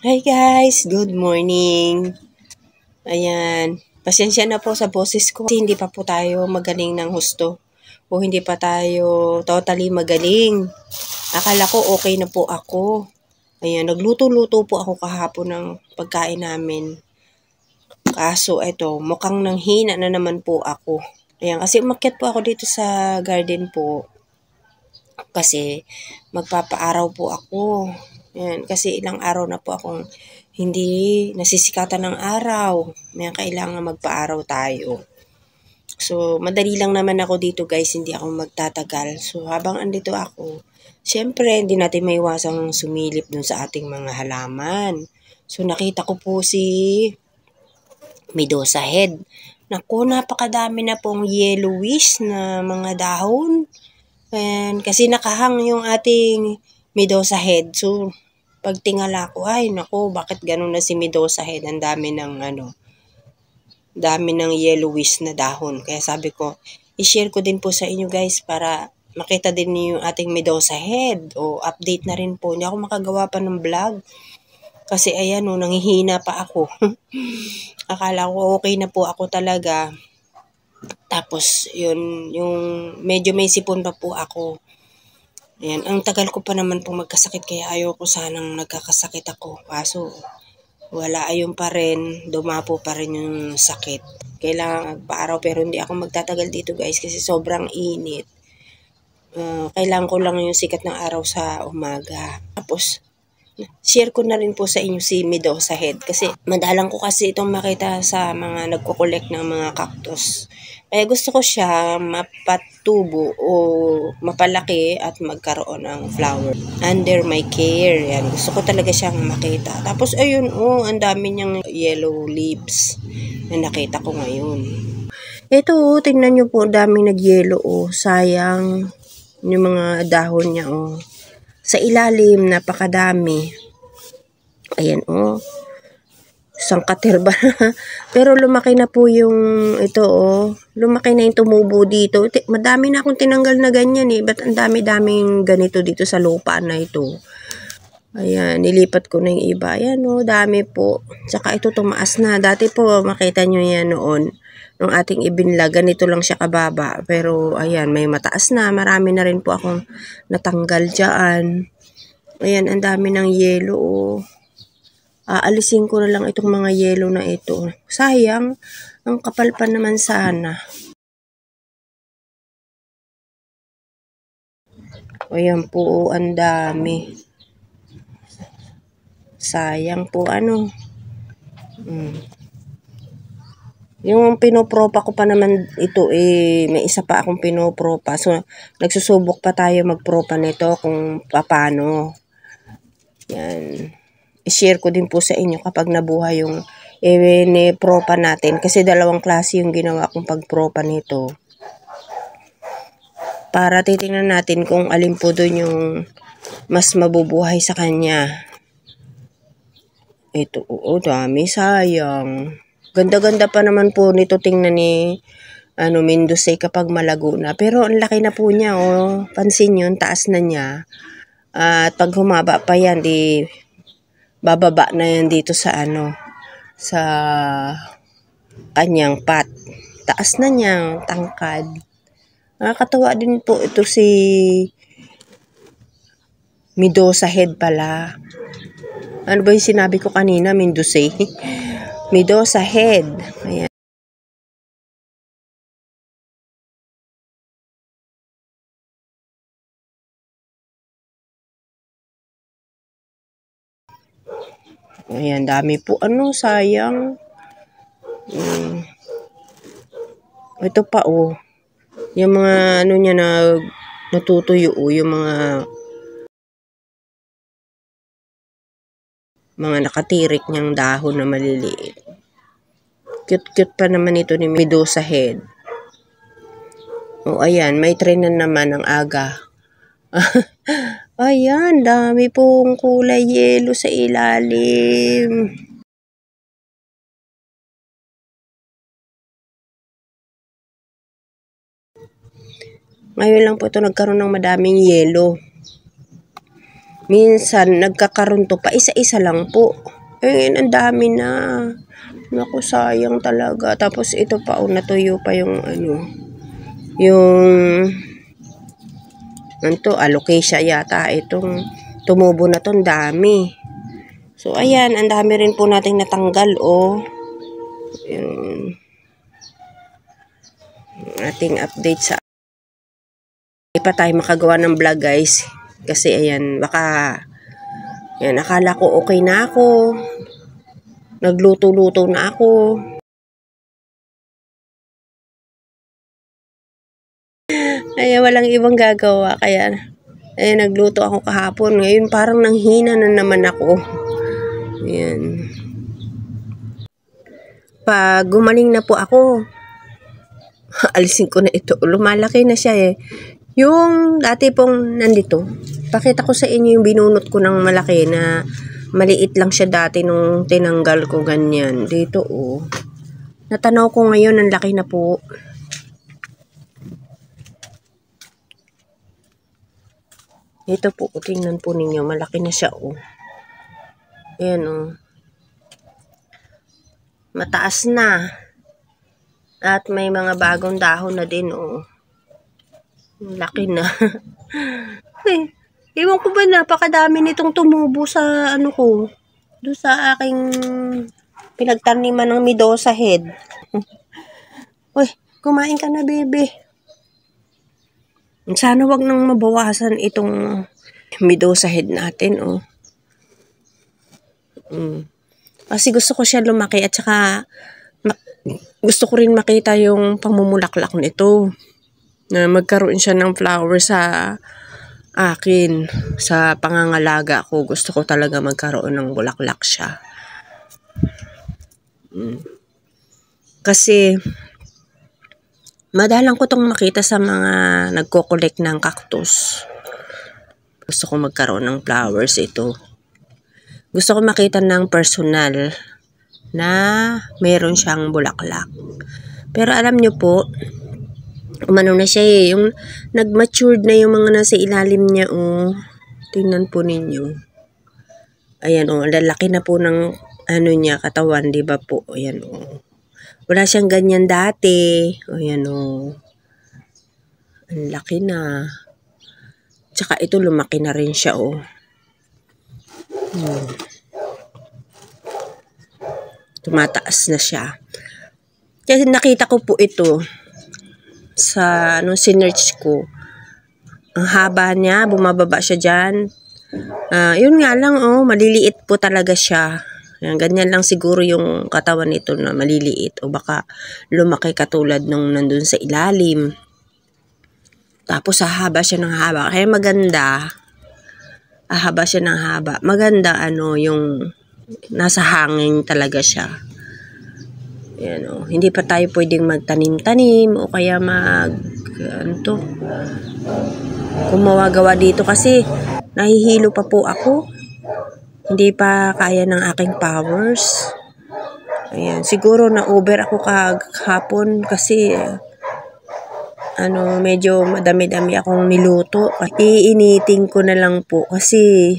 Hi guys, good morning. Ayan, pasensya na po sa boses ko kasi hindi pa po tayo magaling ng husto o hindi pa tayo totally magaling. Akala ko okay na po ako. Ayan, nagluto-luto po ako kahapon ng pagkain namin. Kaso eto, mukhang nanghina na naman po ako. Ayan, kasi umakyat po ako dito sa garden po. Kasi magpapaaraw po ako. Ayan, kasi ilang araw na po akong hindi nasisikatan ng araw. May kailangan magpaaraw tayo. So, madali lang naman ako dito guys, hindi ako magtatagal. So, habang andito ako, syempre, hindi natin maiwasang sumilip dun sa ating mga halaman. So, nakita ko po si Medusa Head. Naku, napakadami na pong yellowish na mga dahon. And kasi nakahang yung ating Medusa Head. So, pagtingala ko, ay naku, bakit ganun na si Medusa Head? Ang dami ng yellowish na dahon. Kaya sabi ko, i-share ko din po sa inyo guys para makita din niyo yung ating Medusa Head. O update na rin po. Hindi ako makagawa pa ng vlog. Kasi ayan o, nanghihina pa ako. Akala ko okay na po ako talaga. Tapos, yun, yung medyo may sipon pa po ako. Ayan, ang tagal ko pa naman pong magkasakit kaya ayoko sanang nagkakasakit ako. Kaso, wala, ayun pa rin, dumapo pa rin yung sakit. Kailangan magpaaraw pero hindi ako magtatagal dito guys kasi sobrang init. Kailangan ko lang yung sikat ng araw sa umaga. Tapos, share ko na rin po sa inyo si Medusa Head kasi madalang ko kasi itong makita sa mga nagko-collect ng mga cactus. Kaya gusto ko siya mapatubo o mapalaki at magkaroon ng flower under my care. Yan, gusto ko talaga siyang makita. Tapos ayun, ang dami niyang yellow leaves na nakita ko ngayon. Ito, tingnan niyo po, daming nag-yellow, sayang yung mga dahon niya, sa ilalim, napakadami. Ayan, sangkater ba? Pero lumaki na po yung ito, lumaki na yung tumubo dito. Madami na akong tinanggal na ganyan Ba't ang dami-daming ganito dito sa lupa na ito? Ayan, nilipat ko na yung iba. Ayan, dami po. Tsaka ito tumaas na. Dati po, makita nyo yan noon. Nung ating ibinla, ganito lang siya kababa. Pero, ayan, may mataas na. Marami na rin po akong natanggal dyan. Ayan, ang dami ng yellow, Aalisin ko na lang itong mga yellow na ito. Sayang, ang kapal pa naman sana. Ayan po, ang dami. Sayang po, Yung pinopropa ko pa naman ito, may isa pa akong pinopropa. So, nagsusubok pa tayo magpropa nito kung paano. Yan. I-share ko din po sa inyo kapag nabuhay yung propa natin. Kasi dalawang klase yung ginawa kong pagpropa nito. Para titingnan natin kung alin po doon yung mas mabubuhay sa kanya. Ito, dami, sayang. Ganda-ganda pa naman po nito tingnan ni Medusa kapag malago na. Pero ang laki na po niya, Pansin yun, taas na niya. At pag humaba pa yan, bababa na yan dito sa sa kanyang pat. Taas na niyang tangkad. Nakakatawa din po ito si Medusa Head pala. Ano ba yung sinabi ko kanina, Medusa? Medusa Head. Ayan. Ayan, dami po. Sayang. Ito pa, Yung mga, niya natutuyo, yung mga nakatirik niyang dahon na maliliit. Cute-cute pa naman ito ni Medusa Head. Ayan, may tren na naman ang aga. Ayan, dami pong kulay yellow sa ilalim. Ngayon lang po ito nagkaroon ng madaming yellow. Minsan, nagkakaroon to pa isa-isa lang po. Ngayon, ang dami na. Naku, sayang talaga. Tapos ito pa, natuyo pa yung yung alocasia yata. Itong tumubo na to, ang dami. So, ayan, ang dami rin po nating natanggal, yung ating update sa hindi pa tayo makagawa ng vlog, guys. Kasi, ayan, baka yan, akala ko okay na ako. Nagluto-luto na ako. Ay, walang ibang gagawa. Kaya, ay, nagluto ako kahapon. Ngayon, parang nanghina na naman ako. Ayan. Pag gumaling na po ako, alisin ko na ito. Lumalaki na siya eh. Yung dati pong nandito, pakita ko sa inyo yung binunot ko ng malaki na maliit lang siya dati nung tinanggal ko ganyan. Dito natanaw ko ngayon, ang laki na po. Ito po, tingnan po ninyo, malaki na siya Ayan mataas na. At may mga bagong dahon na din laki na. Ewan ko ba, napakadami nitong tumubo sa ko. Doon sa aking pinagtaniman ng Medusa head. Uy, kumain ka na, baby. Sana wag nang mabawasan itong Medusa head natin, Kasi gusto ko siya lumaki at saka gusto ko rin makita yung pamumulaklak nito. Na magkaroon siya ng flower sa akin. Sa pangangalaga ko, gusto ko talaga magkaroon ng bulaklak siya. Kasi madalang ko tong makita sa mga nagko-collect ng cactus. Gusto ko magkaroon ng flowers ito. Gusto ko makita ng personal na meron siyang bulaklak. Pero alam nyo po, umano na siya yung nag-matured na yung mga nasa ilalim niya, Tingnan po ninyo. Ayan, lalaki na po ng niya, katawan, di ba po? Ayan, wala siyang ganyan dati. Ayan, ang laki na. Tsaka ito, lumaki na rin siya, Tumataas na siya. Kasi nakita ko po ito sa sinearch ko. Ang haba niya, bumababa siya dyan. Yun nga lang, maliliit po talaga siya. Ganyan lang siguro yung katawan nito na maliliit. O baka lumaki katulad nung nandun sa ilalim. Tapos hahaba siya ng haba. Kaya maganda. Haba siya ng haba. Maganda yung nasa hangin talaga siya. Ayan, hindi pa tayo pwedeng magtanim-tanim o kaya gumawa-gawa dito kasi nahihilo pa po ako. Hindi pa kaya ng aking powers. Ayan, siguro na-over ako kahapon kasi medyo madami-dami akong niluto. Iinitin ko na lang po kasi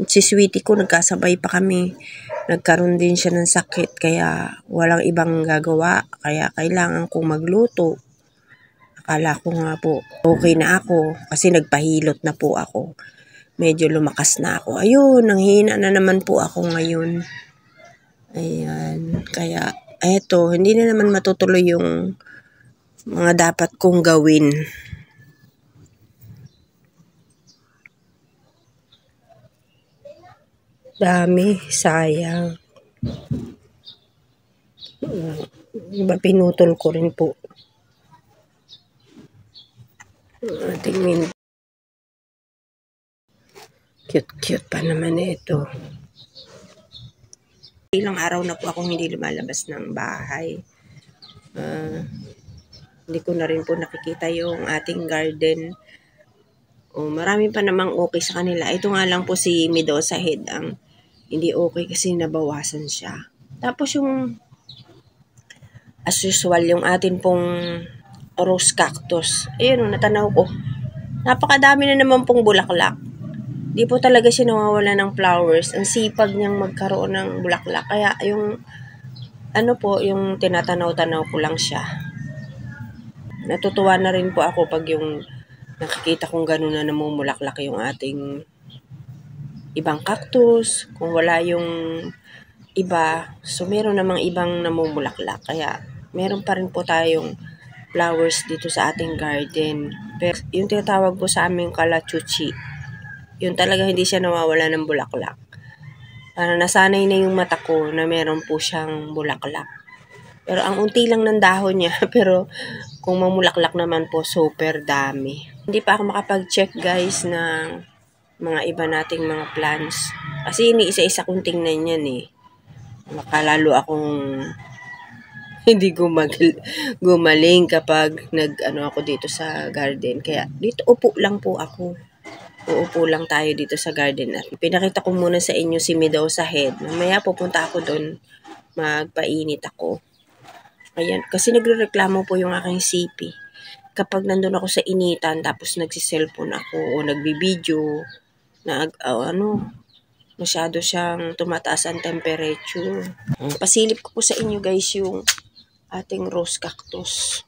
si sweetie ko nagkasabay pa kami. Nagkaroon din siya ng sakit kaya walang ibang gagawa. Kaya kailangan kong magluto. Akala ko nga po okay na ako kasi nagpahilot na po ako. Medyo lumakas na ako. Ayun, nanghina na naman po ako ngayon. Ayan, kaya eto, hindi na naman matutuloy yung mga dapat kong gawin. Dami, sayang. Diba, pinutol ko rin po. Ating cute pa naman ito. Ilang araw na po akong hindi lumalabas ng bahay. Hindi ko na rin po nakikita yung ating garden. Marami pa namang okay sa kanila. Ito nga lang po si Medusa head ang hindi okay kasi nabawasan siya. Tapos yung as usual yung atin pong rose cactus. Ayun, natanaw ko. Napakadami na naman pong bulaklak. Di po talaga siya nawawala ng flowers. Ang sipag niyang magkaroon ng bulaklak. Kaya yung ano po, yung tinatanaw-tanaw ko lang siya. Natutuwa na rin po ako pag yung nakikita kong gano'n na namumulaklak yung ating ibang cactus. Kung wala yung iba, so meron namang ibang namumulaklak. Kaya meron pa rin po tayong flowers dito sa ating garden. Pero yung tinatawag po sa aming kalachuchi, yun talaga hindi siya nawawala ng bulaklak. Para nasanay na yung mata ko na meron po siyang bulaklak. Pero ang unti lang ng dahon niya, pero kung mamulaklak naman po, super dami. Hindi pa ako makapag-check guys ng mga iba nating mga plants. Kasi iniisa-isa kong tingnan yan eh. Makalalo akong hindi gumaling kapag ako dito sa garden. Kaya dito upo lang po ako. Uupo lang tayo dito sa garden. At pinakita ko muna sa inyo si Mendoza Head. Mamaya pupunta ako doon. Magpainit ako. Ayan. Kasi nagrereklamo po yung aking CP. Kapag nandun ako sa initan, tapos nagsiselfone ako o nagbibideo, masyado siyang tumataas ang temperature. Pasilip ko po sa inyo guys yung ating rose cactus.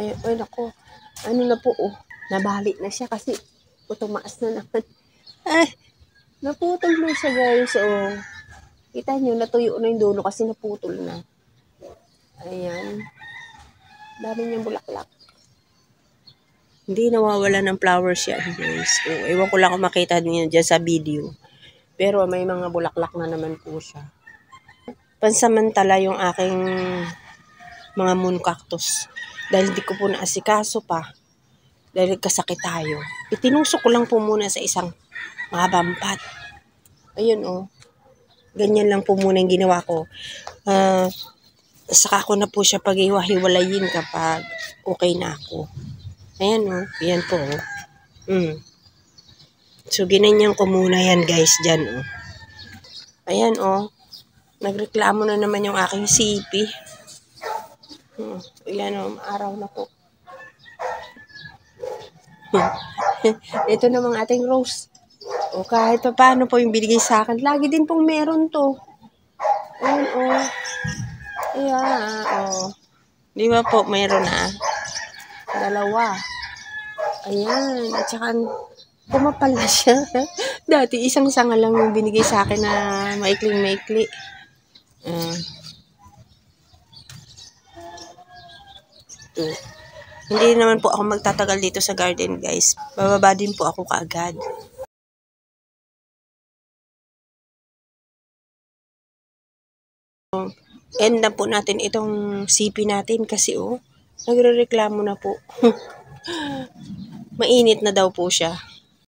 Ay nako. Ano na po nabali na siya kasi tumaas na naman. Naputol na siya guys. Kita nyo, natuyo na yung dulo kasi naputol na. Ayan. Dami niyang bulaklak. Hindi nawawala ng flowers yan guys. Ewan ko lang kung makita niyo dyan sa video. Pero may mga bulaklak na naman po siya. Pansamantala yung aking mga moon cactus. Dahil di ko po naasikaso pa. Dahil kasakit tayo. Itinusok ko lang po muna sa isang mahabang pot. Ayun Ganyan lang po muna yung ginawa ko. Saka ko na po siya pag-iwahiwalayin kapag okay na ako. Ayan Yan po So, ginanyan ko muna yan guys dyan Ayan Nagreklamo na naman yung aking CP. Ayan araw na po. Ito namang ating rose. Kahit pa paano po yung binigay sa akin. Lagi din pong meron to. Ayan Ayan Di ba po meron dalawa. Ayan. At saka pumapal na siya. Dati isang sanga lang yung binigay sa akin na maikling-maikli. Hindi naman po ako magtatagal dito sa garden guys. Bababa din po ako kaagad. End na po natin itong CP natin kasi nagrereklamo na po. Mainit na daw po siya.